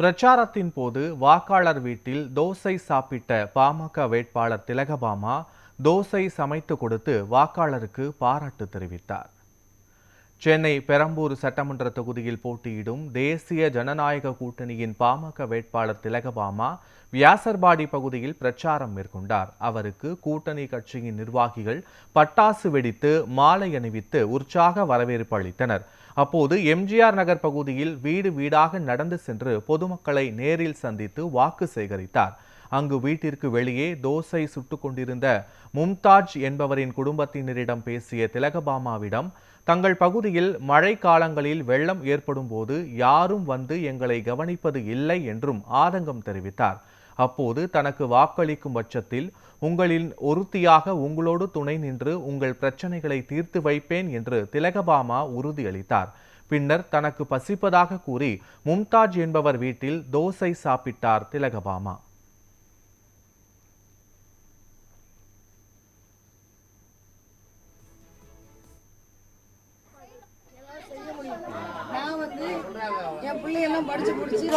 பிரச்சாரத்தின் போது வாக்காளர் வீட்டில் தோசை சாப்பிட்ட பாமக வேட்பாளர் திலகபாமா தோசை சமைத்து கொடுத்து வாக்காளருக்கு பாராட்டு தெரிவித்தார். சென்னை பெரம்பூர் சட்டமன்ற தொகுதியில் போட்டியிடும் தேசிய ஜனநாயக கூட்டணியின் பாமக வேட்பாளர் திலகபாமா வியாசர்பாடி பகுதியில் பிரச்சாரம் மேற்கொண்டார். அவருக்கு கூட்டணி கட்சியின் நிர்வாகிகள் பட்டாசு வெடித்து மாலை அணிவித்து உற்சாக வரவேற்பு அளித்தனர். அப்போது எம்ஜிஆர் நகர் பகுதியில் வீடு வீடாக நடந்து சென்று பொதுமக்களை நேரில் சந்தித்து வாக்கு சேகரித்தார். அங்கு வீட்டிற்கு வெளியே தோசை சுட்டுக் கொண்டிருந்த மும்தாஜ் என்பவரின் குடும்பத்தினரிடம் பேசிய திலகபாமாவிடம் தங்கள் பகுதியில் மழை காலங்களில் வெள்ளம் ஏற்படும் போது யாரும் வந்து எங்களை கவனிப்பது இல்லை என்றும் ஆதங்கம் தெரிவித்தார். அப்போது தனக்கு வாக்களிக்கும் பட்சத்தில் உங்களின் ஒருத்தியாக உங்களோடு துணை நின்று உங்கள் பிரச்சனைகளை தீர்த்து வைப்பேன் என்று திலகபாமா உறுதியளித்தார். பின்னர் தனக்கு பசிப்பதாக கூறி மும்தாஜ் என்பவர் வீட்டில் தோசை சாப்பிட்டார் திலகபாமா. என் பிள்ளையெல்லாம் படிச்சு முடிச்சு